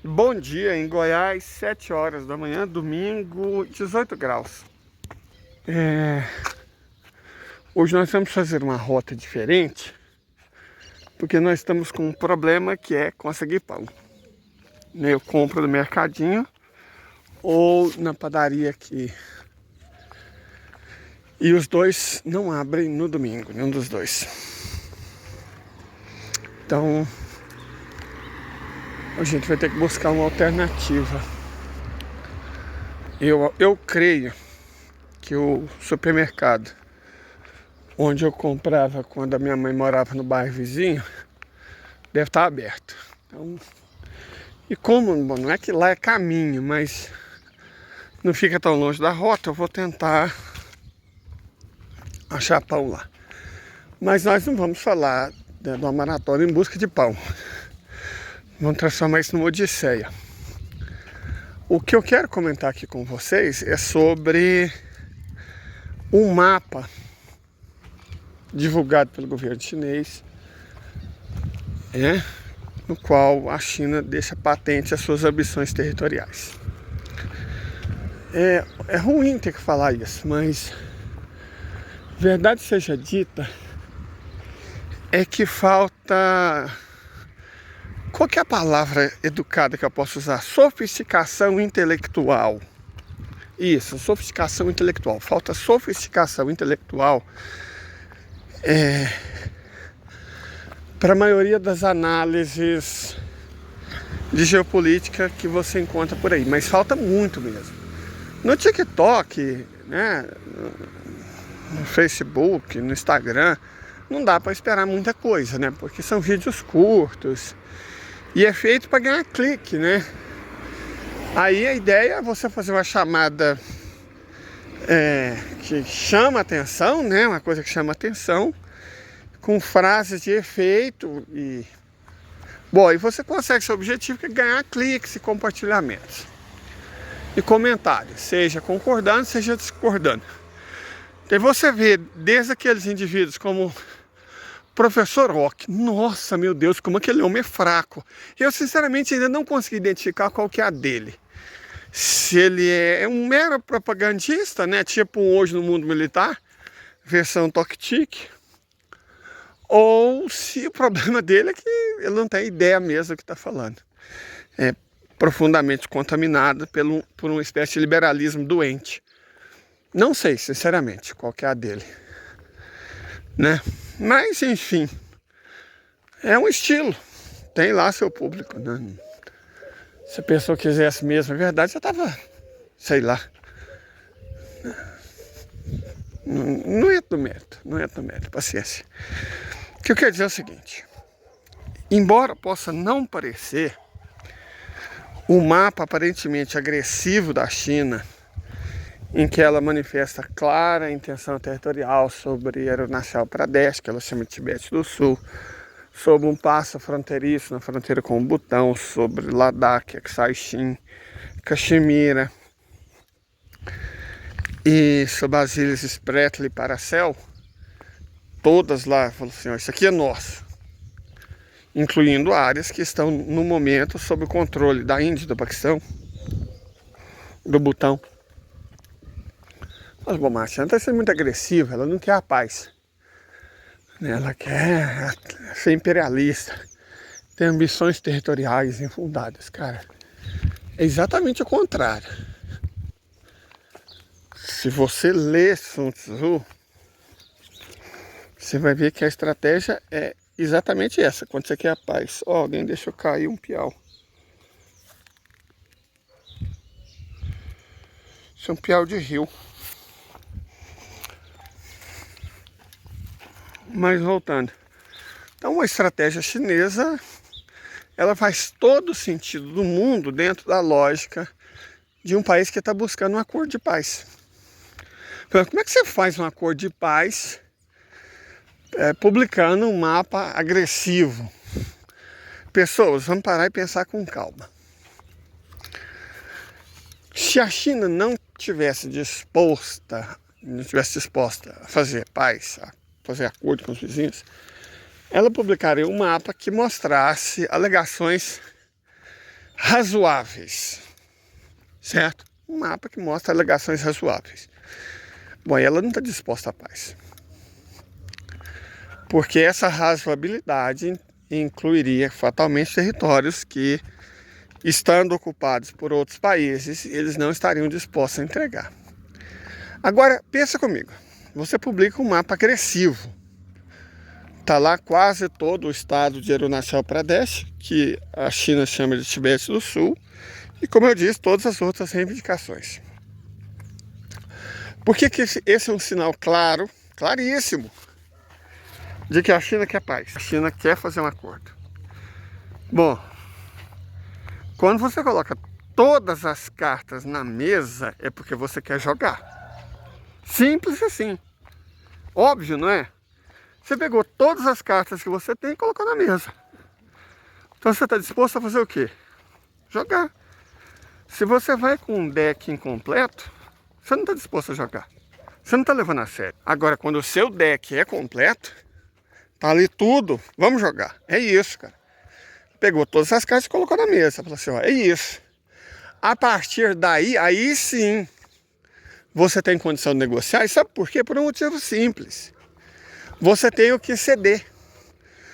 Bom dia em Goiás, 7 horas da manhã, domingo, 18 graus. Hoje nós vamos fazer uma rota diferente, porque nós estamos com um problema que é conseguir pão. Eu compro no mercadinho ou na padaria aqui. E os dois não abrem no domingo, nenhum dos dois. Então, a gente vai ter que buscar uma alternativa. Eu creio que o supermercado onde eu comprava quando a minha mãe morava no bairro vizinho deve estar aberto. Então, e como bom, não é que lá é caminho, mas não fica tão longe da rota, eu vou tentar achar pão lá. Mas nós não vamos falar de uma maratona em busca de pão. Vamos transformar isso numa odisseia. O que eu quero comentar aqui com vocês é sobre um mapa divulgado pelo governo chinês, no qual a China deixa patente as suas ambições territoriais. É ruim ter que falar isso, mas verdade seja dita, é que falta... Qual que é a palavra educada que eu posso usar? Sofisticação intelectual. Isso, sofisticação intelectual. Falta sofisticação intelectual para a maioria das análises de geopolítica que você encontra por aí. Mas falta muito mesmo. No TikTok, né, no Facebook, no Instagram, não dá para esperar muita coisa, né? Porque são vídeos curtos e é feito para ganhar clique, né? Aí a ideia é você fazer uma chamada que chama atenção, né? Uma coisa que chama atenção, com frases de efeito e... Bom, e você consegue seu objetivo, que é ganhar cliques e compartilhamentos. E comentários, seja concordando, seja discordando. Então você vê desde aqueles indivíduos como Professor Rock, nossa, meu Deus, como aquele homem é fraco. Eu sinceramente ainda não consegui identificar qual que é a dele. Se ele é um mero propagandista, né, tipo um Hoje no Mundo Militar, versão Toc-Tic, ou se o problema dele é que ele não tem ideia mesmo do que está falando. É profundamente contaminado por uma espécie de liberalismo doente. Não sei, sinceramente, qual que é a dele, né? Mas, enfim, é um estilo. Tem lá seu público, né? Se a pessoa quisesse mesmo a verdade, já tava, sei lá. Não entra no mérito, paciência. O que eu quero dizer é o seguinte. Embora possa não parecer, o mapa aparentemente agressivo da China, em que ela manifesta clara intenção territorial sobre Arunachal Pradesh, que ela chama de Tibete do Sul, sobre um passo fronteiriço na fronteira com o Butão, sobre Ladakh, Aksai-Chin, Caxemira e sobre as ilhas Spratly e Paracel, todas lá, falou assim, ó, isso aqui é nosso, incluindo áreas que estão no momento sob o controle da Índia, do Paquistão, do Butão. Mas bom, a China está sendo muito agressiva, ela não quer a paz. Ela quer ser imperialista, tem ambições territoriais infundadas, cara. É exatamente o contrário. Se você ler Sun Tzu, você vai ver que a estratégia é exatamente essa, quando você quer a paz. Ó, alguém deixou cair um piau. Isso é um piau de rio. Mas voltando. Então a estratégia chinesa, ela faz todo o sentido do mundo dentro da lógica de um país que está buscando um acordo de paz. Como é que você faz um acordo de paz publicando um mapa agressivo? Pessoas, vamos parar e pensar com calma. Se a China não tivesse disposta a fazer paz, a fazer acordo com os vizinhos, ela publicaria um mapa que mostrasse alegações razoáveis, certo? Um mapa que mostra alegações razoáveis. Bom, ela não está disposta à paz. Porque essa razoabilidade incluiria fatalmente territórios que, estando ocupados por outros países, eles não estariam dispostos a entregar. Agora, pensa comigo. Você publica um mapa agressivo. Está lá quase todo o estado de Arunachal Pradesh, que a China chama de Tibete do Sul, e, como eu disse, todas as outras reivindicações. Por que esse é um sinal claro, claríssimo, de que a China quer paz? A China quer fazer um acordo. Bom, quando você coloca todas as cartas na mesa, é porque você quer jogar. Simples assim. Óbvio, não é? Você pegou todas as cartas que você tem e colocou na mesa. Então você está disposto a fazer o quê? Jogar. Se você vai com um deck incompleto, você não está disposto a jogar. Você não está levando a sério. Agora, quando o seu deck é completo, tá ali tudo, vamos jogar. É isso, cara. Pegou todas as cartas e colocou na mesa. Falou assim, ó, é isso. A partir daí, aí sim, você tem condição de negociar. E sabe por quê? Por um motivo simples. Você tem o que ceder.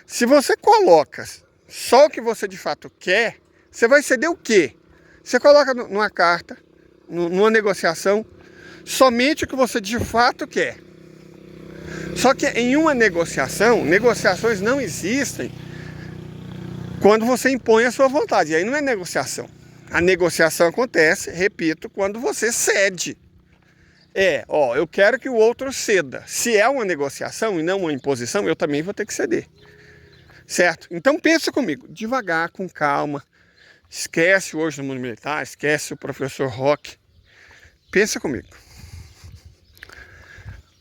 Se você coloca só o que você de fato quer, você vai ceder o quê? Você coloca numa carta, numa negociação, somente o que você de fato quer. Só que em uma negociação, negociações não existem quando você impõe a sua vontade. E aí não é negociação. A negociação acontece, repito, quando você cede. Eu quero que o outro ceda. Se é uma negociação e não uma imposição, eu também vou ter que ceder. Certo? Então pensa comigo, devagar, com calma. Esquece hoje no mundo militar, esquece o professor Roque. Pensa comigo.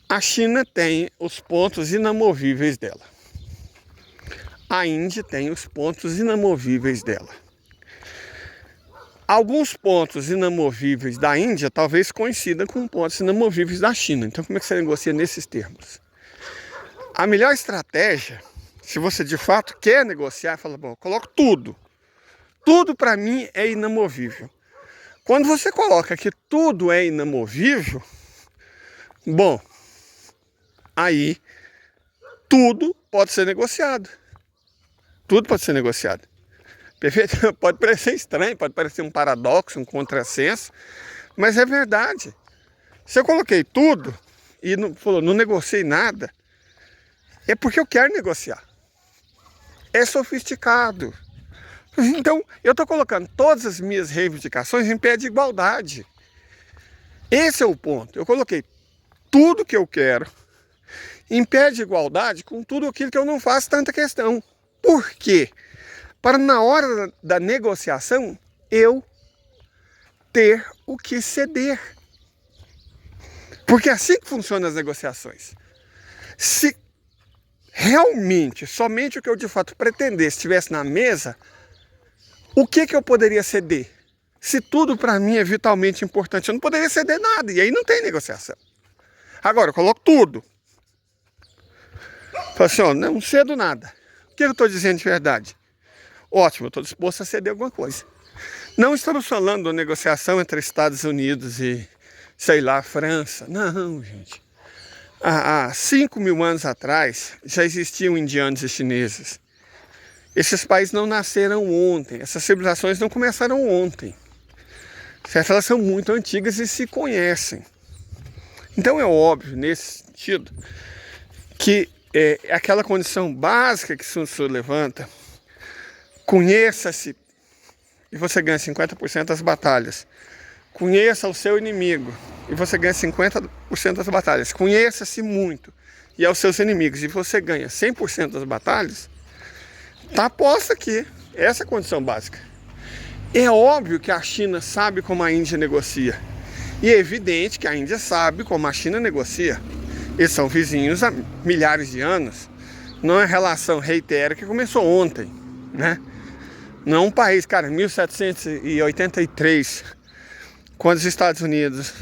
A China tem os pontos inamovíveis dela. A Índia tem os pontos inamovíveis dela. Alguns pontos inamovíveis da Índia talvez coincidam com pontos inamovíveis da China. Então como é que você negocia nesses termos? A melhor estratégia, se você de fato quer negociar, fala, bom, eu coloco tudo. Tudo para mim é inamovível. Quando você coloca que tudo é inamovível, bom, aí tudo pode ser negociado. Tudo pode ser negociado. Perfeito? Pode parecer estranho, pode parecer um paradoxo, um contrassenso, mas é verdade. Se eu coloquei tudo e não negociei nada, é porque eu quero negociar. É sofisticado. Então, eu estou colocando todas as minhas reivindicações em pé de igualdade. Esse é o ponto. Eu coloquei tudo que eu quero em pé de igualdade com tudo aquilo que eu não faço tanta questão. Por quê? Para na hora da negociação, eu ter o que ceder. Porque é assim que funcionam as negociações. Se realmente, somente o que eu de fato pretendesse estivesse na mesa, o que eu poderia ceder? Se tudo para mim é vitalmente importante, eu não poderia ceder nada, e aí não tem negociação. Agora, eu coloco tudo. Falo assim, ó, não cedo nada. O que eu estou dizendo de verdade? Ótimo, eu estou disposto a ceder alguma coisa. Não estamos falando de uma negociação entre Estados Unidos e, sei lá, França. Não, gente. Há 5.000 anos atrás, já existiam indianos e chineses. Esses países não nasceram ontem, essas civilizações não começaram ontem. Certo? Elas são muito antigas e se conhecem. Então é óbvio, nesse sentido, que aquela condição básica que Sun Tzu levanta, conheça-se e você ganha 50% das batalhas. Conheça o seu inimigo e você ganha 50% das batalhas. Conheça-se muito e aos seus inimigos e você ganha 100% das batalhas. Está posta aqui, essa é a condição básica. É óbvio que a China sabe como a Índia negocia. E é evidente que a Índia sabe como a China negocia. Eles são vizinhos há milhares de anos. Não é relação reitera que começou ontem, né? Não é um país, cara, em 1783, quando os Estados Unidos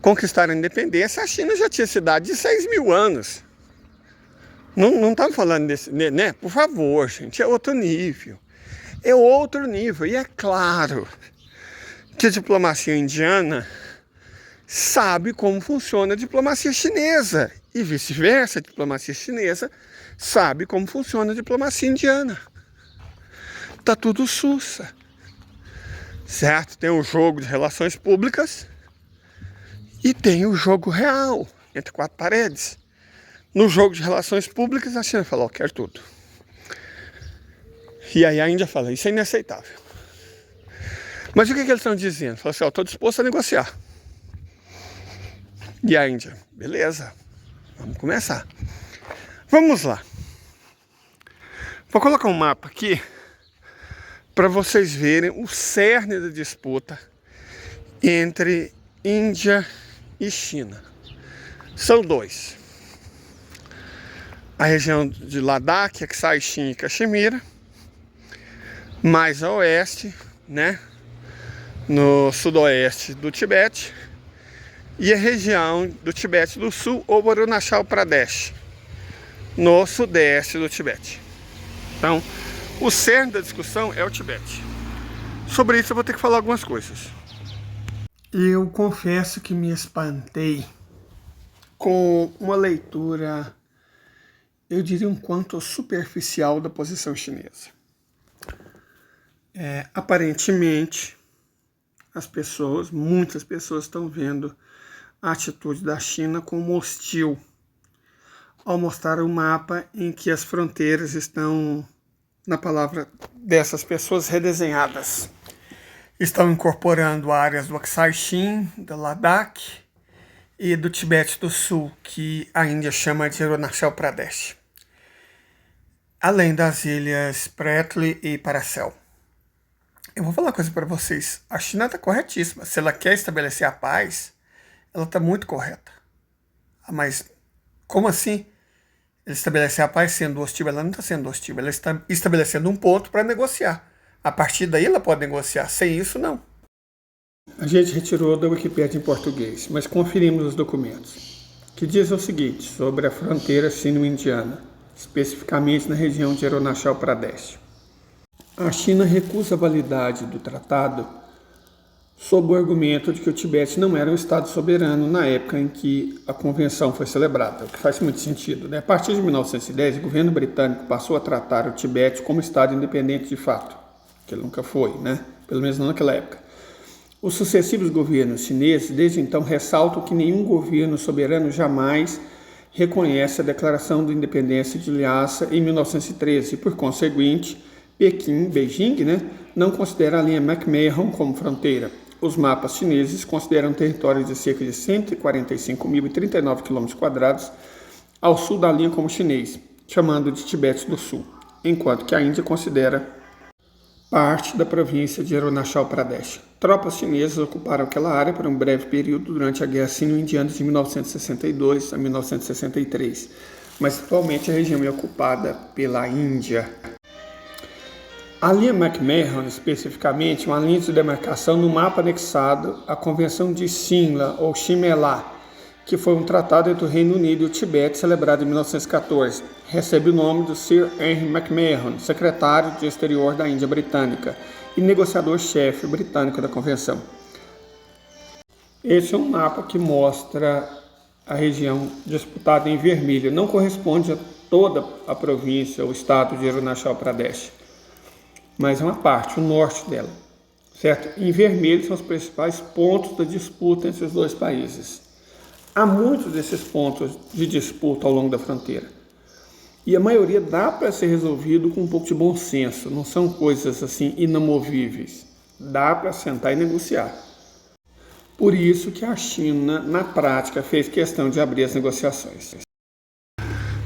conquistaram a independência, a China já tinha cidade de 6.000 anos. Não estamos falando desse, né? Por favor, gente, é outro nível. é outro nível. E é claro que a diplomacia indiana sabe como funciona a diplomacia chinesa. E vice-versa, a diplomacia chinesa sabe como funciona a diplomacia indiana. Tá tudo sussa. Certo? Tem o jogo de relações públicas e tem o jogo real, entre quatro paredes. No jogo de relações públicas, a China falou, eu quero tudo. E aí a Índia fala, isso é inaceitável. Mas o que eles estão dizendo? Fala assim, eu estou disposto a negociar. E a Índia, beleza, vamos começar. Vamos lá. Vou colocar um mapa aqui para vocês verem o cerne da disputa entre Índia e China. São dois. A região de Ladakh, Aksai Chin e Caxemira, mais a oeste, né, no sudoeste do Tibete, e a região do Tibete do Sul, ou Arunachal Pradesh, no sudeste do Tibete. Então, o cerne da discussão é o Tibete. Sobre isso eu vou ter que falar algumas coisas. Eu confesso que me espantei com uma leitura, eu diria um quanto superficial da posição chinesa. Aparentemente, muitas pessoas estão vendo a atitude da China como hostil, ao mostrar um mapa em que as fronteiras estão, na palavra dessas pessoas, redesenhadas. Estão incorporando áreas do Aksai Chin, do Ladakh e do Tibete do Sul, que a Índia chama de Arunachal Pradesh, além das ilhas Spratly e Paracel. Eu vou falar uma coisa para vocês, a China está corretíssima, se ela quer estabelecer a paz, ela está muito correta. Mas como assim? Ela estabelecer a paz sendo hostil? Ela não está sendo hostil, ela está estabelecendo um ponto para negociar. A partir daí ela pode negociar, sem isso não. A gente retirou da Wikipédia em português, mas conferimos os documentos, que diz o seguinte sobre a fronteira sino-indiana, especificamente na região de Arunachal Pradesh. A China recusa a validade do tratado sob o argumento de que o Tibete não era um estado soberano na época em que a convenção foi celebrada, o que faz muito sentido, né? A partir de 1910, o governo britânico passou a tratar o Tibete como estado independente de fato, que ele nunca foi, né? Pelo menos não naquela época. Os sucessivos governos chineses, desde então, ressaltam que nenhum governo soberano jamais reconhece a Declaração de Independência de Lhasa em 1913 e, por conseguinte, Beijing, né, não considera a linha McMahon como fronteira. Os mapas chineses consideram territórios de cerca de 145.039 km² ao sul da linha como chinês, chamando de Tibete do Sul, enquanto que a Índia considera parte da província de Arunachal Pradesh. Tropas chinesas ocuparam aquela área por um breve período durante a Guerra Sino-Indiana de 1962 a 1963, mas atualmente a região é ocupada pela Índia. A linha McMahon, especificamente, é uma linha de demarcação no mapa anexado à Convenção de Simla, ou Shimla, que foi um tratado entre o Reino Unido e o Tibete, celebrado em 1914. Recebe o nome do Sir Henry McMahon, secretário de Exterior da Índia Britânica e negociador-chefe britânico da Convenção. Esse é um mapa que mostra a região disputada em vermelho. Não corresponde a toda a província, o estado de Arunachal Pradesh, mas é uma parte, o norte dela, certo? Em vermelho são os principais pontos da disputa entre os dois países. Há muitos desses pontos de disputa ao longo da fronteira. E a maioria dá para ser resolvido com um pouco de bom senso, não são coisas assim inamovíveis. Dá para sentar e negociar. Por isso que a China, na prática, fez questão de abrir as negociações.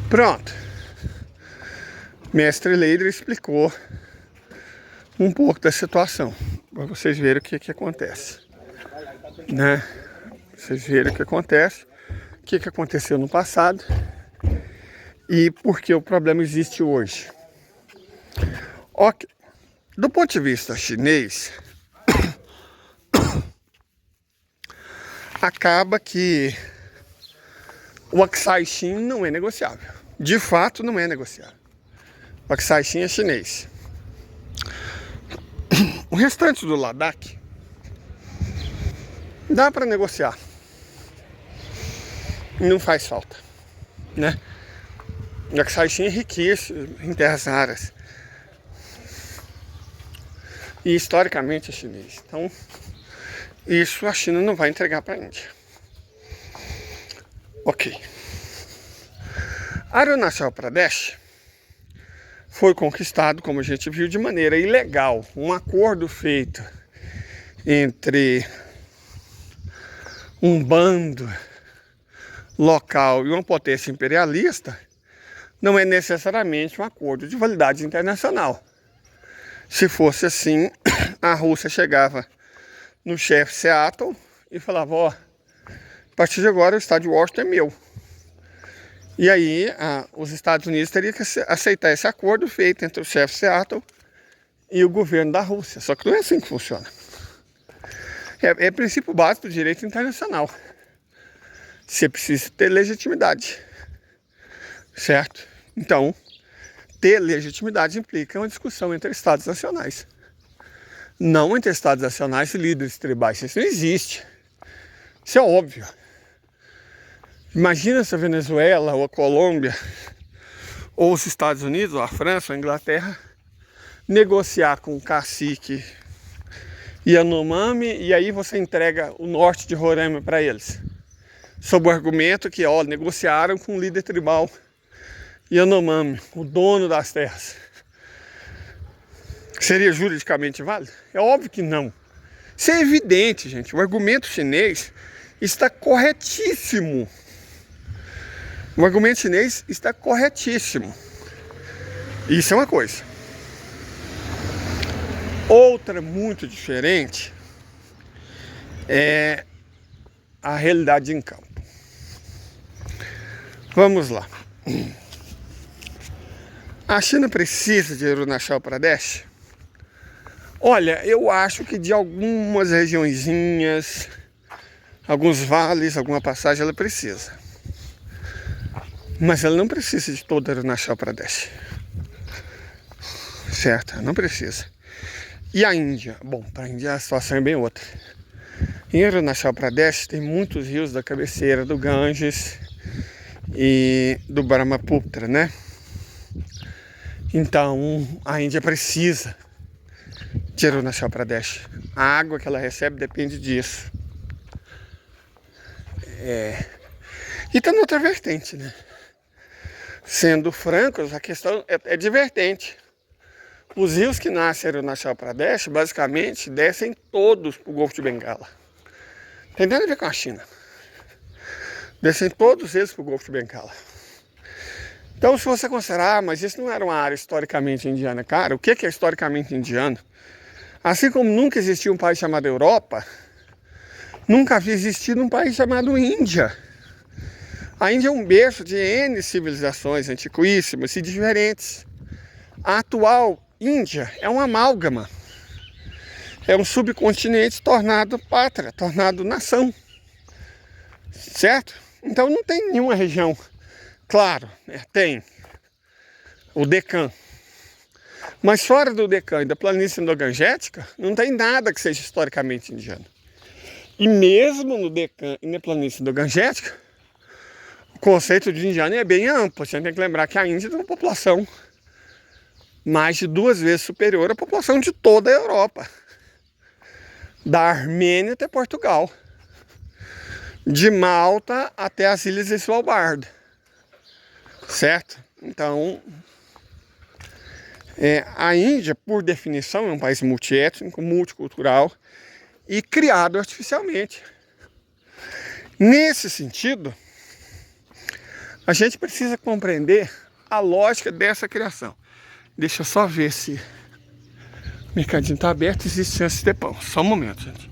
Pronto. Mestre Leidre explicou um pouco da situação, para vocês verem o que acontece, né? Vocês verem o que acontece, o que aconteceu no passado e por que o problema existe hoje. Ok. Do ponto de vista chinês, acaba que o Aksai Chin não é negociável. De fato, não é negociável. O Aksai Chin é chinês. restante do Ladakh dá para negociar. Não faz falta, né? Já que Saixin enriquece em terras raras. E historicamente é chinês. Então, isso a China não vai entregar para a Índia. Ok. Arunachal Pradesh foi conquistado, como a gente viu, de maneira ilegal. Um acordo feito entre um bando local e uma potência imperialista não é necessariamente um acordo de validade internacional. Se fosse assim, a Rússia chegava no chefe Seattle e falava, ó, a partir de agora o estado de Washington é meu. E aí os Estados Unidos teriam que aceitar esse acordo feito entre o chefe Seattle e o governo da Rússia. Só que não é assim que funciona. É princípio básico do direito internacional. Você precisa ter legitimidade, certo? Então, ter legitimidade implica uma discussão entre estados nacionais. Não entre estados nacionais e líderes tribais. Isso não existe. Isso é óbvio. Imagina se a Venezuela, ou a Colômbia, ou os Estados Unidos, ou a França, ou a Inglaterra, negociar com o cacique Yanomami, e aí você entrega o norte de Roraima para eles. Sob o argumento que, ó, negociaram com o líder tribal Yanomami, o dono das terras. Seria juridicamente válido? É óbvio que não. Isso é evidente, gente. O argumento chinês está corretíssimo. O argumento chinês está corretíssimo. Isso é uma coisa. Outra muito diferente é a realidade em campo. Vamos lá. A China precisa de Arunachal Pradesh? Olha, eu acho que de algumas regiõezinhas, alguns vales, alguma passagem ela precisa. Mas ela não precisa de toda Arunachal Pradesh. Certo? Ela não precisa. E a Índia? Bom, para a Índia a situação é bem outra. Em Arunachal Pradesh tem muitos rios da cabeceira do Ganges e do Brahmaputra, né? Então a Índia precisa de Arunachal Pradesh. A água que ela recebe depende disso. E está noutra vertente, né? Sendo francos, a questão é divertente. Os rios que nascem em Arunachal Pradesh, basicamente, descem todos para o Golfo de Bengala. Tem nada a ver com a China. Descem todos eles para o Golfo de Bengala. Então, se você considerar, mas isso não era uma área historicamente indiana, cara, o que é historicamente indiano? Assim como nunca existiu um país chamado Europa, nunca havia existido um país chamado Índia. A Índia é um berço de N civilizações antiquíssimas e diferentes. A atual Índia é uma amálgama. É um subcontinente tornado pátria, tornado nação. Certo? Então não tem nenhuma região. Claro, tem o Deccan. Mas fora do Deccan e da planície endogangética, não tem nada que seja historicamente indiano. E mesmo no Deccan e na planície endogangética, o conceito de indiano é bem amplo. Você tem que lembrar que a Índia tem uma população mais de 2 vezes superior à população de toda a Europa. Da Armênia até Portugal. De Malta até as ilhas de Svalbard. Certo? Então, a Índia, por definição, é um país multiétnico, multicultural e criado artificialmente. Nesse sentido, a gente precisa compreender a lógica dessa criação. Deixa eu só ver se o mercadinho está aberto e existe chance de ter pão. Só um momento, gente.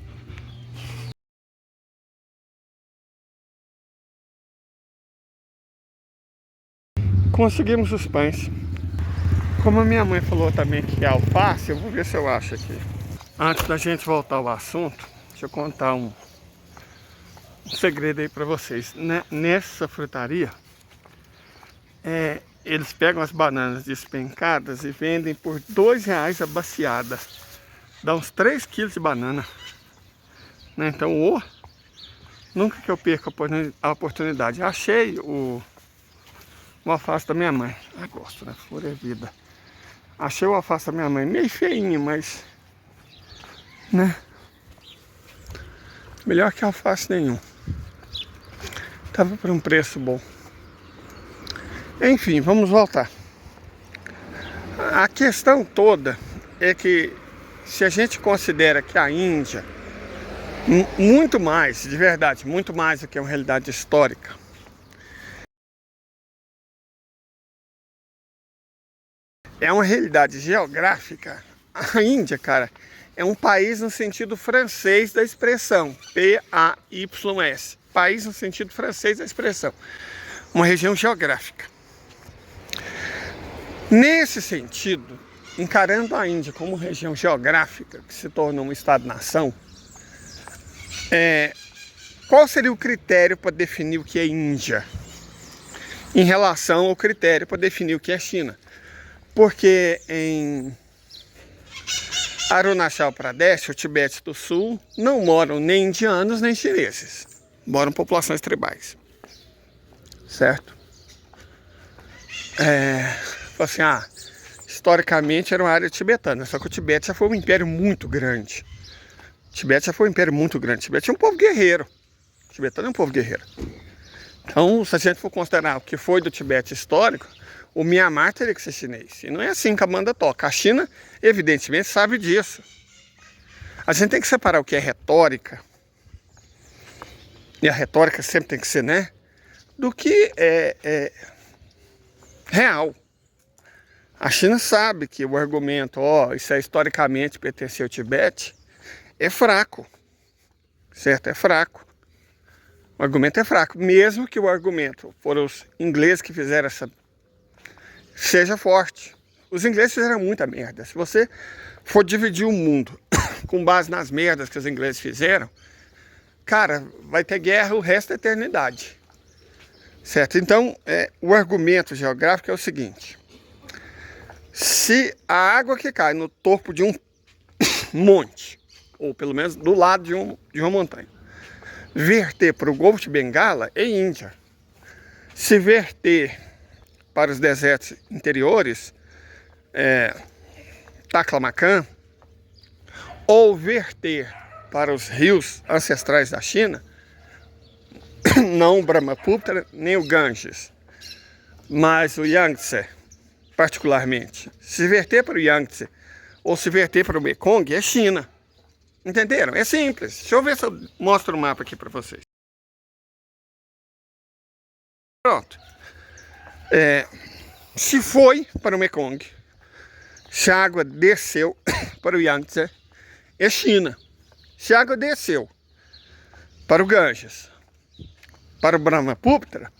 Conseguimos os pães. Como a minha mãe falou também que é alface, eu vou ver se eu acho aqui. Antes da gente voltar ao assunto, deixa eu contar um segredo aí pra vocês. Nessa frutaria, eles pegam as bananas despencadas e vendem por R$2 a baciada. Dá uns 3 quilos de banana, né? Então, nunca que eu perco a oportunidade. Achei o alface da minha mãe. Ah, gosto, né? Flor é vida. Achei o alface da minha mãe. Meio feinho, mas... né? Melhor que alface nenhum. Tava por um preço bom. Enfim, vamos voltar. A questão toda é que se a gente considera que a Índia, muito mais, de verdade, muito mais do que uma realidade histórica, é uma realidade geográfica, a Índia, cara, é um país no sentido francês da expressão, P-A-Y-S, país no sentido francês da expressão, uma região geográfica. Nesse sentido, encarando a Índia como região geográfica, que se tornou um estado-nação, qual seria o critério para definir o que é Índia? Em relação ao critério para definir o que é China. Porque em Arunachal Pradesh, o Tibete do Sul, não moram nem indianos nem chineses. Moram populações tribais. Certo? Assim, historicamente era uma área tibetana, só que o Tibete já foi um império muito grande. O Tibete é um povo guerreiro. O tibetano é um povo guerreiro. Então, se a gente for considerar o que foi do Tibete histórico, o Mianmar teria que ser chinês. E não é assim que a banda toca. A China, evidentemente, sabe disso. A gente tem que separar o que é retórica, e a retórica sempre tem que ser, né? Do que é real. A China sabe que o argumento, isso historicamente pertenceu ao Tibete, é fraco. Certo? É fraco. O argumento é fraco. Mesmo que o argumento for os ingleses que fizeram seja forte. Os ingleses fizeram muita merda. Se você for dividir o mundo com base nas merdas que os ingleses fizeram, cara, vai ter guerra o resto da eternidade. Certo? Então, o argumento geográfico é o seguinte. Se a água que cai no topo de um monte, ou pelo menos do lado de uma montanha, verter para o Golfo de Bengala, é Índia. Se verter para os desertos interiores, Taklamakan, ou verter para os rios ancestrais da China, não o Brahmaputra nem o Ganges, mas o Yangtze, particularmente. Se verter para o Yangtze ou se verter para o Mekong, é China. Entenderam? É simples. Deixa eu ver se eu mostro o mapa aqui para vocês. Pronto. Se foi para o Mekong, se a água desceu para o Yangtze, é China. Se a água desceu para o Ganges, para o Brahmaputra,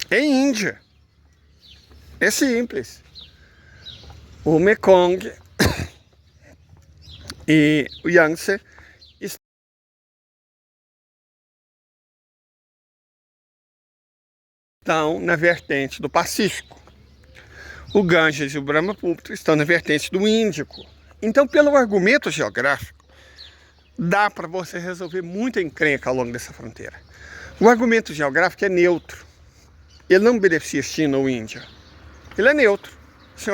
é Índia. É simples. O Mekong e o Yangtze estão na vertente do Pacífico. O Ganges e o Brahmaputra estão na vertente do Índico. Então, pelo argumento geográfico, dá para você resolver muita encrenca ao longo dessa fronteira. O argumento geográfico é neutro. Ele não beneficia China ou Índia. Ele é neutro. Assim,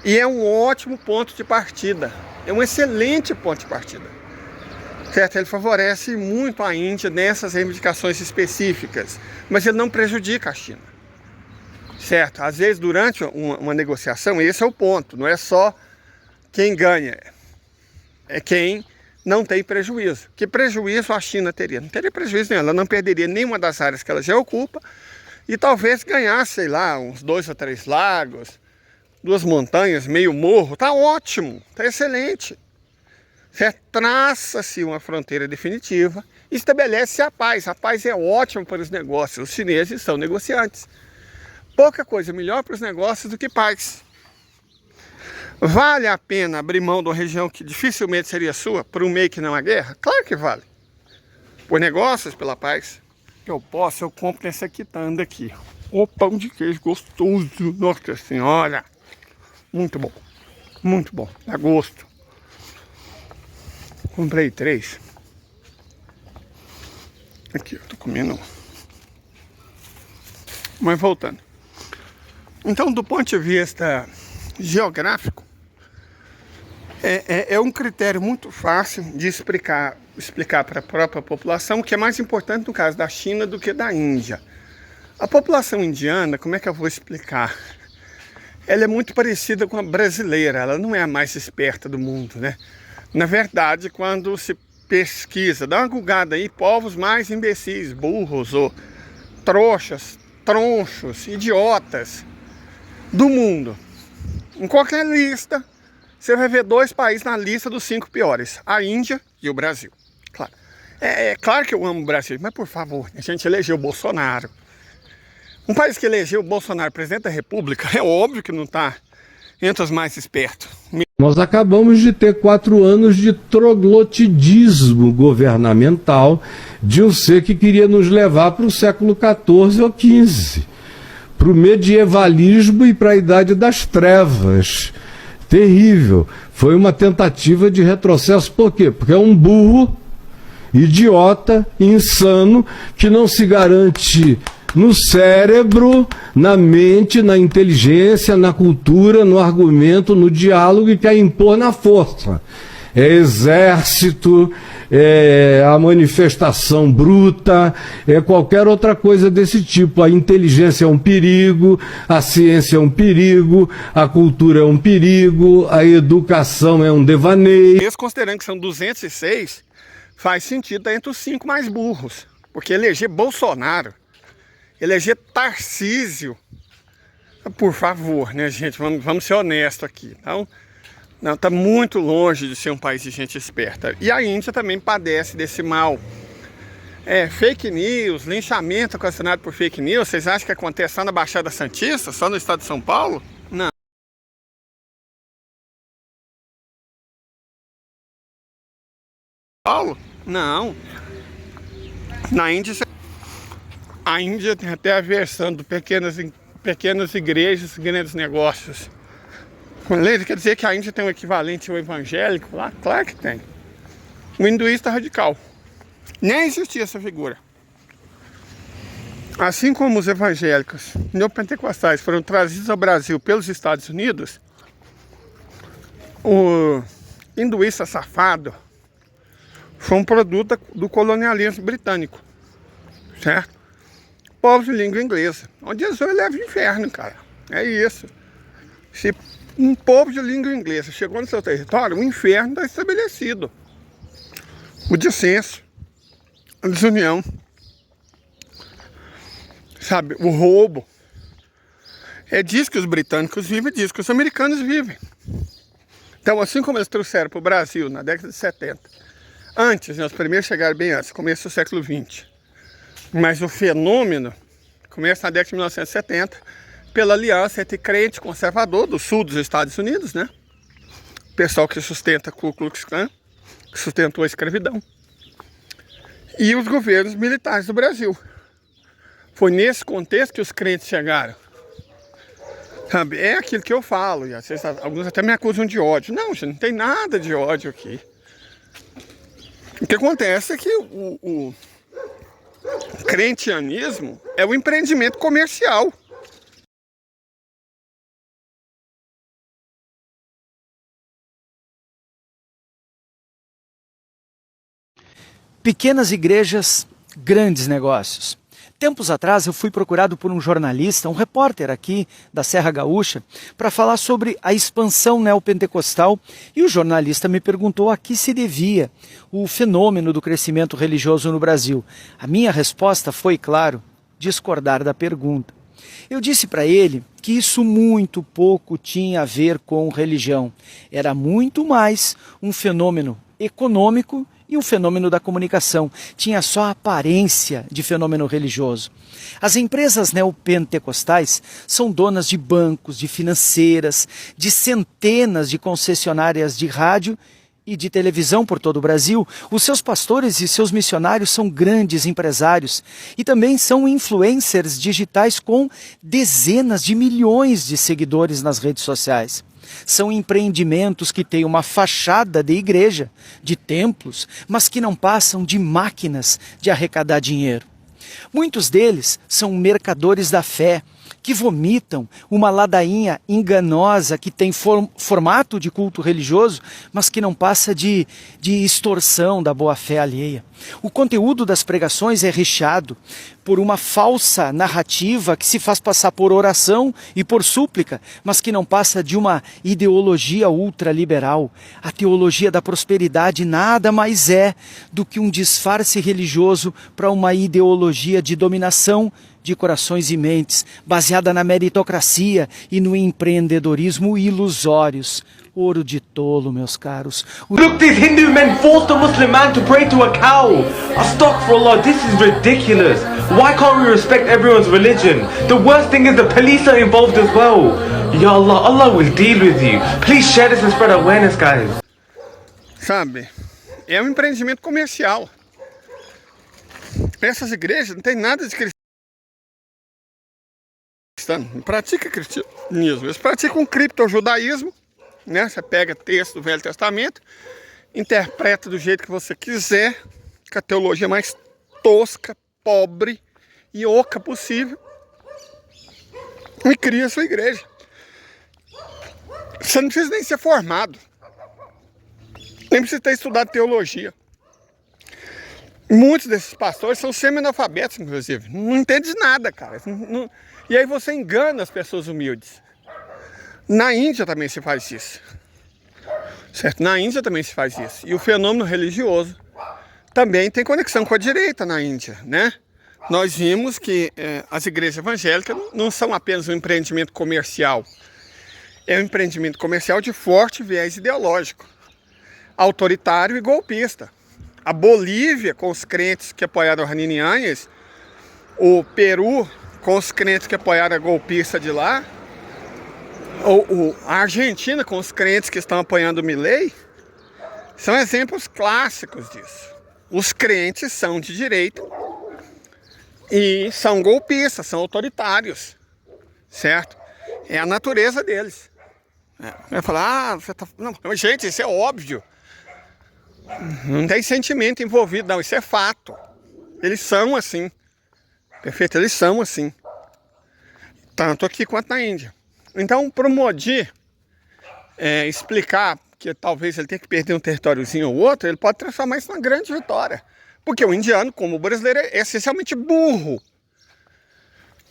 e é um ótimo ponto de partida. É um excelente ponto de partida. Certo? Ele favorece muito a Índia nessas reivindicações específicas. Mas ele não prejudica a China. Certo? Às vezes, durante uma negociação, esse é o ponto. Não é só quem ganha. É quem não tem prejuízo. Que prejuízo a China teria? Não teria prejuízo nenhum. Ela não perderia nenhuma das áreas que ela já ocupa. E talvez ganhasse, sei lá, uns 2 ou 3 lagos, 2 montanhas, meio morro. Tá ótimo, tá excelente. Traça-se uma fronteira definitiva, estabelece a paz. A paz é ótima para os negócios. Os chineses são negociantes. Pouca coisa melhor para os negócios do que paz. Vale a pena abrir mão de uma região que dificilmente seria sua por um meio que não há guerra? Claro que vale. Por negócios, pela paz. Eu compro nessa quitanda aqui. O pão de queijo gostoso. Nossa Senhora. Muito bom. Muito bom. Agosto. Comprei 3. Aqui, eu tô comendo. Mas voltando. Então, do ponto de vista geográfico, é um critério muito fácil de explicar para a própria população, que é mais importante no caso da China do que da Índia. A população indiana, como é que eu vou explicar? Ela é muito parecida com a brasileira, ela não é a mais esperta do mundo, né? Na verdade, quando se pesquisa, dá uma googada aí, povos mais imbecis, burros ou trouxas, tronchos, idiotas do mundo. Em qualquer lista, você vai ver 2 países na lista dos 5 piores, a Índia e o Brasil. Claro. É claro que eu amo o Brasil, mas por favor, a gente elegeu o Bolsonaro. Um país que elegeu o Bolsonaro presidente da República, é óbvio que não está entre os mais espertos. Nós acabamos de ter 4 anos de troglotidismo governamental de um ser que queria nos levar para o século XIV ou XV, para o medievalismo e para a Idade das Trevas. Terrível. Foi uma tentativa de retrocesso. Por quê? Porque é um burro, idiota, insano, que não se garante no cérebro, na mente, na inteligência, na cultura, no argumento, no diálogo, e quer impor na força. É exército, é a manifestação bruta, é qualquer outra coisa desse tipo. A inteligência é um perigo, a ciência é um perigo, a cultura é um perigo, a educação é um devaneio. Mesmo considerando que são 206, faz sentido estar entre os 5 mais burros, porque eleger Bolsonaro, eleger Tarcísio, por favor, né, gente, vamos ser honestos aqui. Então, não, está muito longe de ser um país de gente esperta. E a Índia também padece desse mal. Fake news, linchamento ocasionado por fake news. Vocês acham que acontece só na Baixada Santista, só no estado de São Paulo? Não. Paulo? Não. Na Índia, a Índia tem até a versão de pequenas igrejas, grandes negócios. Quer dizer que a Índia tem um equivalente ao evangélico lá? Claro que tem. O hinduísta radical. Nem existia essa figura. Assim como os evangélicos neopentecostais foram trazidos ao Brasil pelos Estados Unidos, o hinduísta safado foi um produto do colonialismo britânico, certo? Povos de língua inglesa, onde Jesus leva o inferno, cara. É isso. Se um povo de língua inglesa chegou no seu território, o inferno está estabelecido. O dissenso, a desunião, sabe, o roubo. É disso que os britânicos vivem, é disso que os americanos vivem. Então, assim como eles trouxeram para o Brasil na década de 70, antes, né, os primeiros chegaram bem antes, começo do século 20. Mas o fenômeno começa na década de 1970, pela aliança entre crente conservador do sul dos Estados Unidos, né? O pessoal que sustenta a Ku Klux Klan, que sustentou a escravidão, e os governos militares do Brasil. Foi nesse contexto que os crentes chegaram. Sabe? É aquilo que eu falo, e às vezes alguns até me acusam de ódio. Não, gente, não tem nada de ódio aqui. O que acontece é que o crentianismo é o empreendimento comercial. Pequenas igrejas, grandes negócios. Tempos atrás eu fui procurado por um jornalista, um repórter aqui da Serra Gaúcha, para falar sobre a expansão neopentecostal, e o jornalista me perguntou a que se devia o fenômeno do crescimento religioso no Brasil. A minha resposta foi, claro, discordar da pergunta. Eu disse para ele que isso muito pouco tinha a ver com religião. Era muito mais um fenômeno econômico e um fenômeno da comunicação. Tinha só a aparência de fenômeno religioso. As empresas neopentecostais são donas de bancos, de financeiras, de centenas de concessionárias de rádio e de televisão por todo o Brasil. Os seus pastores e seus missionários são grandes empresários e também são influencers digitais com dezenas de milhões de seguidores nas redes sociais. São empreendimentos que têm uma fachada de igreja, de templos, mas que não passam de máquinas de arrecadar dinheiro. Muitos deles são mercadores da fé, que vomitam uma ladainha enganosa que tem formato de culto religioso, mas que não passa de extorsão da boa-fé alheia. O conteúdo das pregações é recheado por uma falsa narrativa que se faz passar por oração e por súplica, mas que não passa de uma ideologia ultraliberal. A teologia da prosperidade nada mais é do que um disfarce religioso para uma ideologia de dominação de corações e mentes, baseada na meritocracia e no empreendedorismo ilusórios. Ouro de tolo, meus caros. Look, these Hindu men forced a Muslim man to pray to a cow. Astaghfirullah, this is ridiculous. Why can't we respect everyone's religion? The worst thing is the police are involved as well. Ya Allah, Allah will deal with you. Please share this and spread awareness, guys. Sabe, é um empreendimento comercial. Essas igrejas não tem nada de cristão. Não pratica cristianismo, eles praticam criptojudaísmo, né? Você pega texto do Velho Testamento, interpreta do jeito que você quiser, com a teologia mais tosca, pobre e oca possível, e cria a sua igreja. Você não precisa nem ser formado, nem precisa ter estudado teologia. Muitos desses pastores são semi-analfabetos, inclusive. Não entendem nada, cara. E aí você engana as pessoas humildes. Na Índia também se faz isso. Certo? Na Índia também se faz isso. E o fenômeno religioso também tem conexão com a direita na Índia, né? Nós vimos que as igrejas evangélicas não são apenas um empreendimento comercial. É um empreendimento comercial de forte viés ideológico, autoritário e golpista. A Bolívia, com os crentes que apoiaram o Janine Áñez, o Peru, com os crentes que apoiaram a golpista de lá, a Argentina, com os crentes que estão apoiando o Milei, são exemplos clássicos disso. Os crentes são de direita e são golpistas, são autoritários, certo? É a natureza deles. Vai falar, você tá... Não, gente, isso é óbvio. Não tem sentimento envolvido, não, isso é fato. Eles são assim. Perfeito, eles são assim. Tanto aqui quanto na Índia. Então, para o Modi explicar que talvez ele tenha que perder um territóriozinho ou outro, ele pode transformar isso numa grande vitória. Porque o indiano, como o brasileiro, é essencialmente burro.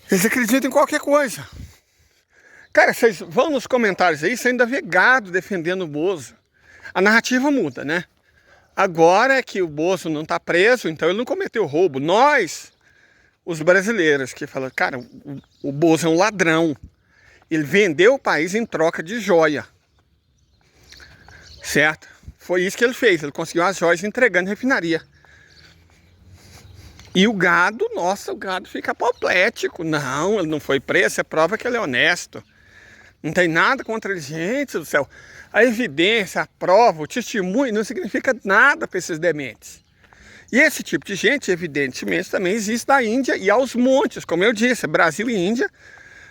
Eles acreditam em qualquer coisa. Cara, vocês vão nos comentários aí, você ainda vê gado defendendo o Bozo. A narrativa muda, né? Agora é que o Bozo não está preso, então ele não cometeu roubo. Nós, os brasileiros, que falam, cara, o Bozo é um ladrão. Ele vendeu o país em troca de joia. Certo? Foi isso que ele fez. Ele conseguiu as joias entregando em refinaria. E o gado, nossa, o gado fica apoplético. Não, ele não foi preso, é prova que ele é honesto. Não tem nada contra ele. Gente do céu, a evidência, a prova, o testemunho não significa nada para esses dementes. E esse tipo de gente, evidentemente, também existe na Índia e aos montes. Como eu disse, Brasil e Índia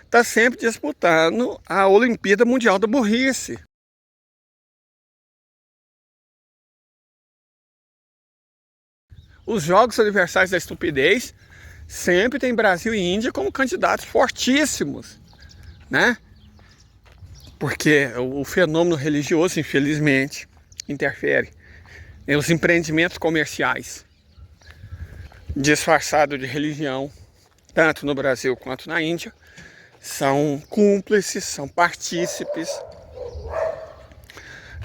está sempre disputando a Olimpíada Mundial da Burrice. Os Jogos Universais da Estupidez sempre tem Brasil e Índia como candidatos fortíssimos, né? Porque o fenômeno religioso, infelizmente, interfere. Os empreendimentos comerciais disfarçados de religião, tanto no Brasil quanto na Índia, são cúmplices, são partícipes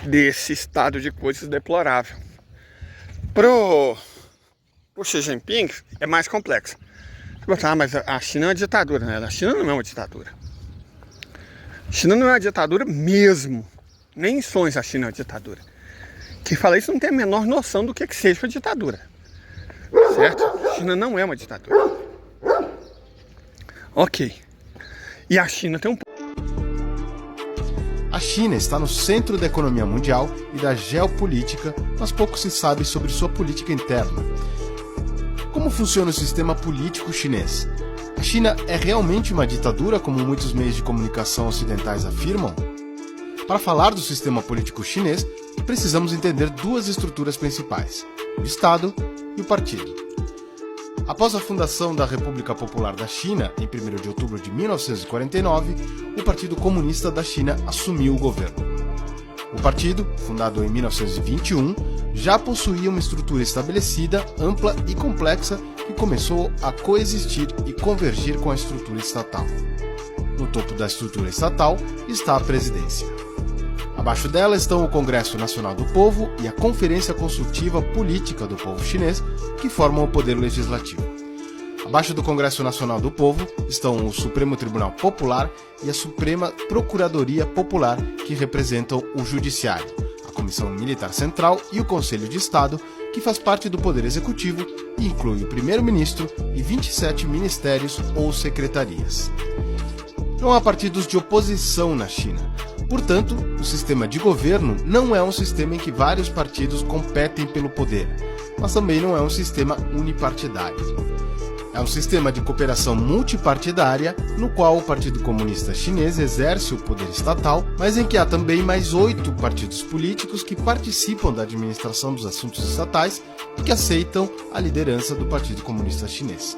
desse estado de coisas deplorável. Pro Xi Jinping é mais complexo. Mas a China é uma ditadura, né? A China não é uma ditadura. A China não é uma ditadura mesmo. Nem em sonhos a China é uma ditadura. Quem fala isso não tem a menor noção do que seja uma ditadura. Certo? A China não é uma ditadura. Ok. E a China tem um... A China está no centro da economia mundial e da geopolítica, mas pouco se sabe sobre sua política interna. Como funciona o sistema político chinês? A China é realmente uma ditadura, como muitos meios de comunicação ocidentais afirmam? Para falar do sistema político chinês, precisamos entender duas estruturas principais: o Estado e o partido. Após a fundação da República Popular da China, em 1º de outubro de 1949, o Partido Comunista da China assumiu o governo. O partido, fundado em 1921, já possuía uma estrutura estabelecida, ampla e complexa que começou a coexistir e convergir com a estrutura estatal. No topo da estrutura estatal está a presidência. Abaixo dela estão o Congresso Nacional do Povo e a Conferência Consultiva Política do Povo Chinês, que formam o poder legislativo. Abaixo do Congresso Nacional do Povo estão o Supremo Tribunal Popular e a Suprema Procuradoria Popular, que representam o Judiciário, a Comissão Militar Central e o Conselho de Estado, que faz parte do Poder Executivo e inclui o Primeiro-Ministro e 27 ministérios ou secretarias. Não há partidos de oposição na China. Portanto, o sistema de governo não é um sistema em que vários partidos competem pelo poder, mas também não é um sistema unipartidário. É um sistema de cooperação multipartidária, no qual o Partido Comunista Chinês exerce o poder estatal, mas em que há também mais 8 partidos políticos que participam da administração dos assuntos estatais e que aceitam a liderança do Partido Comunista Chinês.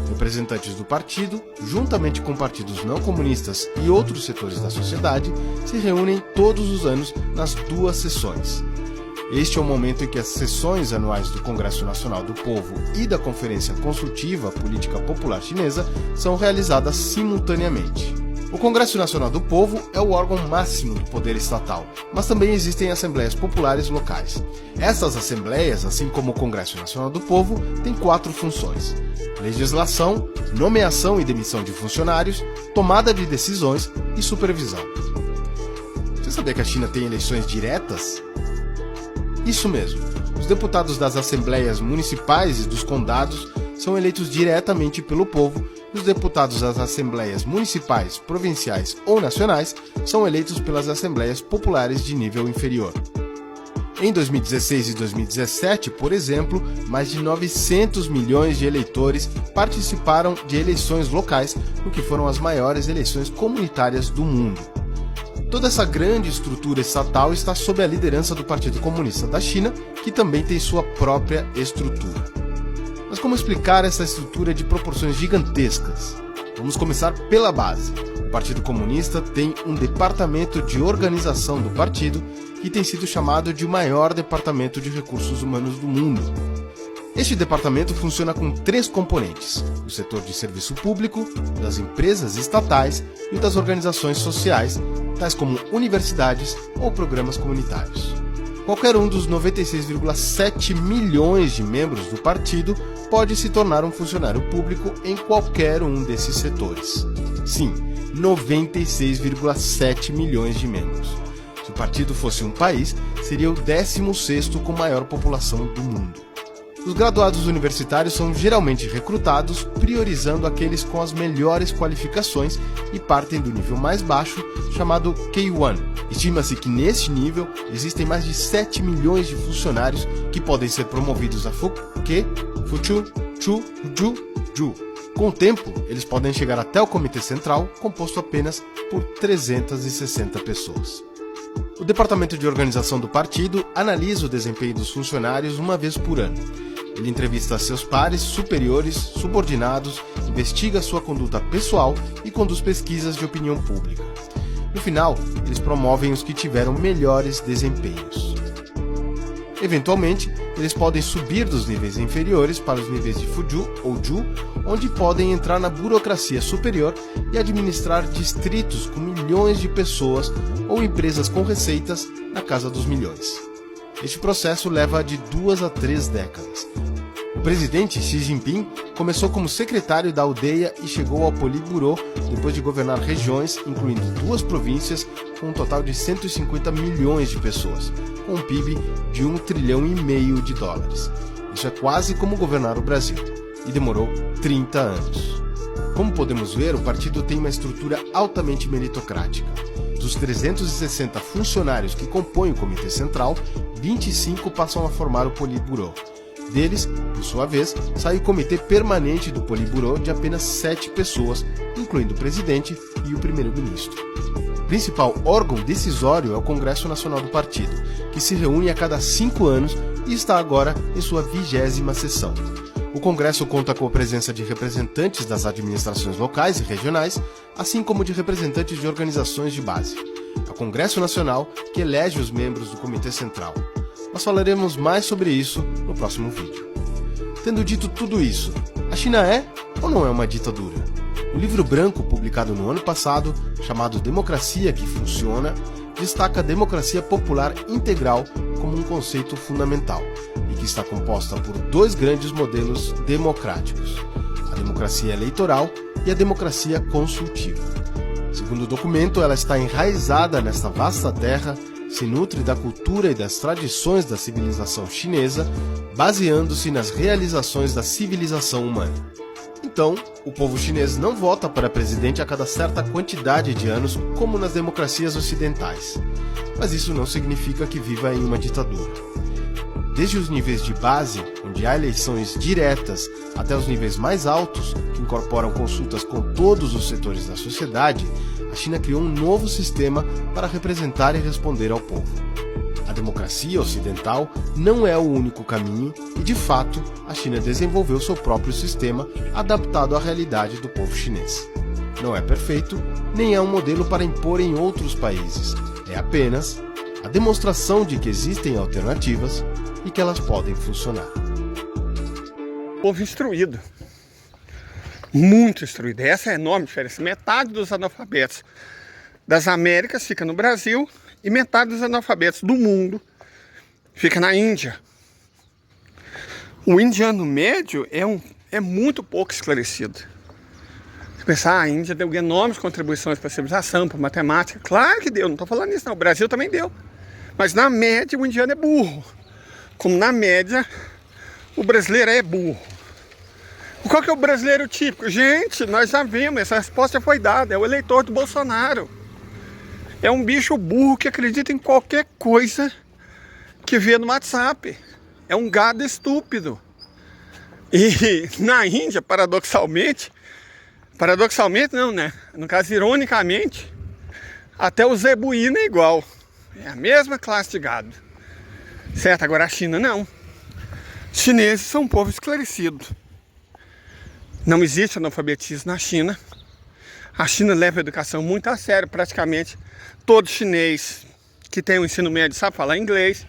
Representantes do partido, juntamente com partidos não comunistas e outros setores da sociedade, se reúnem todos os anos nas 2 sessões. Este é o momento em que as sessões anuais do Congresso Nacional do Povo e da Conferência Consultiva Política Popular Chinesa são realizadas simultaneamente. O Congresso Nacional do Povo é o órgão máximo do poder estatal, mas também existem assembleias populares locais. Essas assembleias, assim como o Congresso Nacional do Povo, têm 4 funções: legislação, nomeação e demissão de funcionários, tomada de decisões e supervisão. Você sabia que a China tem eleições diretas? Isso mesmo, os deputados das assembleias municipais e dos condados são eleitos diretamente pelo povo e os deputados das assembleias municipais, provinciais ou nacionais são eleitos pelas assembleias populares de nível inferior. Em 2016 e 2017, por exemplo, mais de 900 milhões de eleitores participaram de eleições locais, o que foram as maiores eleições comunitárias do mundo. Toda essa grande estrutura estatal está sob a liderança do Partido Comunista da China, que também tem sua própria estrutura. Mas como explicar essa estrutura de proporções gigantescas? Vamos começar pela base. O Partido Comunista tem um departamento de organização do partido que tem sido chamado de o maior departamento de recursos humanos do mundo. Este departamento funciona com 3 componentes: o setor de serviço público, o das empresas estatais e o das organizações sociais, tais como universidades ou programas comunitários. Qualquer um dos 96,7 milhões de membros do partido pode se tornar um funcionário público em qualquer um desses setores. Sim, 96,7 milhões de membros. Se o partido fosse um país, seria o 16º com maior população do mundo. Os graduados universitários são geralmente recrutados priorizando aqueles com as melhores qualificações e partem do nível mais baixo, chamado K1. Estima-se que neste nível existem mais de 7 milhões de funcionários que podem ser promovidos a Fuke, Fuchu, Chu, Ju, Ju. Com o tempo, eles podem chegar até o Comitê Central, composto apenas por 360 pessoas. O Departamento de Organização do Partido analisa o desempenho dos funcionários uma vez por ano. Ele entrevista seus pares, superiores, subordinados, investiga sua conduta pessoal e conduz pesquisas de opinião pública. No final, eles promovem os que tiveram melhores desempenhos. Eventualmente, eles podem subir dos níveis inferiores para os níveis de Fuju ou Ju, onde podem entrar na burocracia superior e administrar distritos com milhões de pessoas ou empresas com receitas na casa dos milhões. Este processo leva de 2 a 3 décadas. O presidente Xi Jinping começou como secretário da aldeia e chegou ao Politburo depois de governar regiões, incluindo 2 províncias, com um total de 150 milhões de pessoas, com um PIB de $1,5 trilhão. Isso é quase como governar o Brasil, e demorou 30 anos. Como podemos ver, o partido tem uma estrutura altamente meritocrática. Dos 360 funcionários que compõem o Comitê Central, 25 passam a formar o Politburo. Deles, por sua vez, sai o Comitê Permanente do Politburo de apenas 7 pessoas, incluindo o presidente e o primeiro-ministro. principal órgão decisório é o Congresso Nacional do Partido, que se reúne a cada 5 anos e está agora em sua 20ª sessão. O Congresso conta com a presença de representantes das administrações locais e regionais, assim como de representantes de organizações de base. É o Congresso Nacional que elege os membros do Comitê Central. Nós falaremos mais sobre isso no próximo vídeo. Tendo dito tudo isso, a China é ou não é uma ditadura? O livro branco, publicado no ano passado, chamado Democracia que Funciona, destaca a democracia popular integral como um conceito fundamental e que está composta por 2 grandes modelos democráticos, a democracia eleitoral e a democracia consultiva. Segundo o documento, ela está enraizada nesta vasta terra, se nutre da cultura e das tradições da civilização chinesa, baseando-se nas realizações da civilização humana. Então, o povo chinês não vota para presidente a cada certa quantidade de anos, como nas democracias ocidentais. Mas isso não significa que viva em uma ditadura. Desde os níveis de base, onde há eleições diretas, até os níveis mais altos, que incorporam consultas com todos os setores da sociedade, a China criou um novo sistema para representar e responder ao povo. A democracia ocidental não é o único caminho e, de fato, a China desenvolveu seu próprio sistema adaptado à realidade do povo chinês. Não é perfeito, nem é um modelo para impor em outros países. É apenas a demonstração de que existem alternativas e que elas podem funcionar. Povo instruído. Muito instruído. Essa é a enorme diferença. Metade dos analfabetos das Américas fica no Brasil e metade dos analfabetos do mundo fica na Índia. O indiano médio é muito pouco esclarecido. Você pensar, a Índia deu enormes contribuições para a civilização, para a matemática. Claro que deu, não estou falando isso não. O Brasil também deu. Mas na média o indiano é burro. Como na média o brasileiro é burro. Qual que é o brasileiro típico? Gente, nós já vimos, essa resposta foi dada. É o eleitor do Bolsonaro. É um bicho burro que acredita em qualquer coisa que vê no WhatsApp. É um gado estúpido. E na Índia, paradoxalmente não, né? No caso, ironicamente, até o zebuíno é igual. É a mesma classe de gado. Certo? Agora a China não. Os chineses são um povo esclarecido. Não existe analfabetismo na China. A China leva a educação muito a sério. Praticamente todo chinês que tem o ensino médio sabe falar inglês.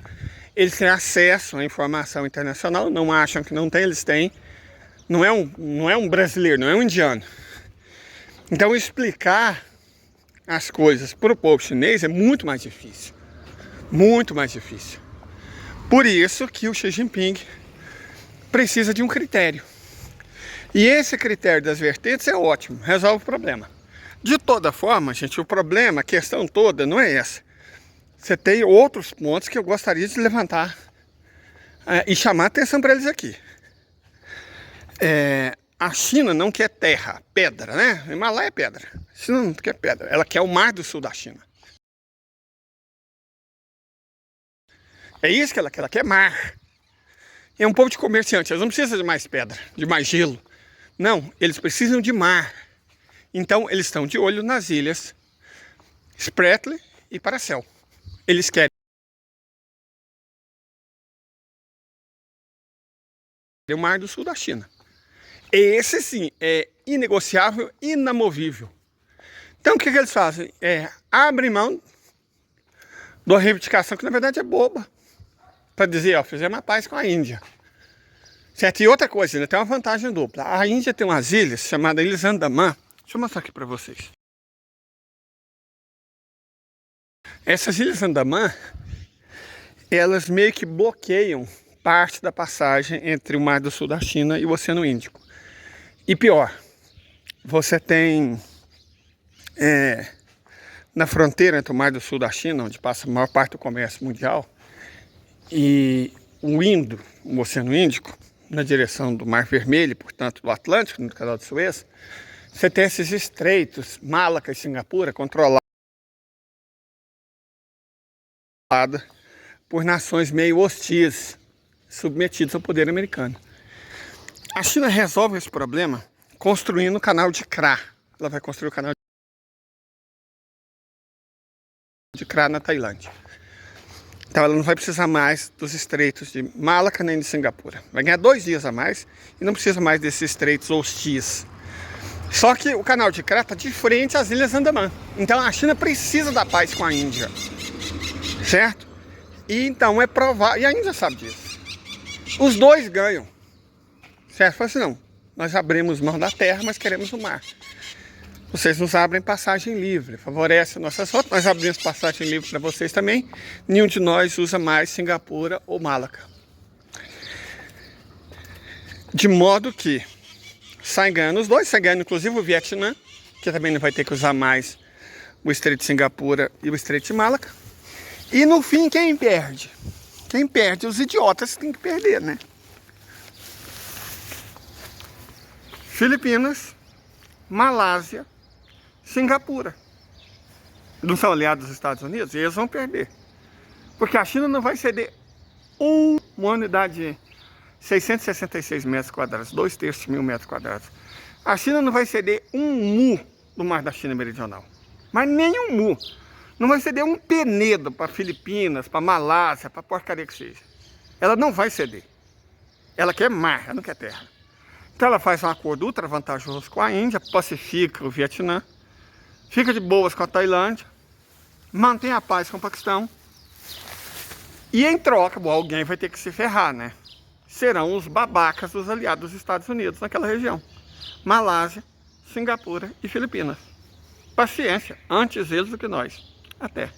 Eles têm acesso à informação internacional. Não acham que não tem, eles têm. Não é um brasileiro, não é um indiano. Então explicar as coisas para o povo chinês é muito mais difícil. Muito mais difícil. Por isso que o Xi Jinping precisa de um critério. E esse critério das vertentes é ótimo, resolve o problema. De toda forma, gente, o problema, a questão toda não é essa. Você tem outros pontos que eu gostaria de levantar e chamar a atenção para eles aqui. A China não quer terra, pedra, né? O Himalaia é pedra. A China não quer pedra, ela quer o Mar do Sul da China. É isso que ela quer mar. É um povo de comerciante, eles não precisam de mais pedra, de mais gelo. Não, eles precisam de mar. Então, eles estão de olho nas ilhas Spratly e Paracel. Eles querem o Mar do Sul da China. Esse, sim, é inegociável, inamovível. Então, o que eles fazem? Abrem mão da reivindicação, que na verdade é boba, para dizer, ó, fizemos uma paz com a Índia. Certo? E outra coisa, ainda tem uma vantagem dupla. A Índia tem umas ilhas chamadas Ilhas Andamã. Deixa eu mostrar aqui para vocês. Essas Ilhas Andamã, elas meio que bloqueiam parte da passagem entre o Mar do Sul da China e o Oceano Índico. E pior, você tem na fronteira entre o Mar do Sul da China, onde passa a maior parte do comércio mundial, e o Oceano Índico, na direção do Mar Vermelho, portanto do Atlântico, no Canal de Suez, você tem esses estreitos, Malaca e Singapura, controlados por nações meio hostis, submetidas ao poder americano. A China resolve esse problema construindo o canal de Kra. Ela vai construir o canal de Kra na Tailândia. Então ela não vai precisar mais dos estreitos de Malacca nem de Singapura. Vai ganhar 2 dias a mais e não precisa mais desses estreitos hostis. Só que o canal de Kra está de frente às Ilhas Andamã. Então a China precisa da paz com a Índia. Certo? E então é provável, e a Índia sabe disso. Os dois ganham. Certo? Fala assim, não, nós abrimos mão da terra, mas queremos o mar. Vocês nos abrem passagem livre, favorece a nossa sorte, nós abrimos passagem livre para vocês também. Nenhum de nós usa mais Singapura ou Malacca. De modo que sai ganhando os dois, sai ganhando inclusive o Vietnã, que também não vai ter que usar mais o Estreito de Singapura e o Estreito de Malacca. E no fim, quem perde? Quem perde? Os idiotas têm que perder, né? Filipinas, Malásia, Singapura. Não são aliados dos Estados Unidos? E eles vão perder. Porque a China não vai ceder uma unidade de 666 metros quadrados, 2/3 de 1.000 metros quadrados. A China não vai ceder um mu do Mar da China Meridional. Mas nem um mu. Não vai ceder um penedo para Filipinas, para Malásia, para porcaria que seja. Ela não vai ceder. Ela quer mar, ela não quer terra. Então ela faz um acordo ultra vantajoso com a Índia, pacifica o Vietnã, fica de boas com a Tailândia, mantém a paz com o Paquistão. E em troca, bom, alguém vai ter que se ferrar, né? Serão os babacas dos aliados dos Estados Unidos naquela região. Malásia, Singapura e Filipinas. Paciência, antes eles do que nós. Até.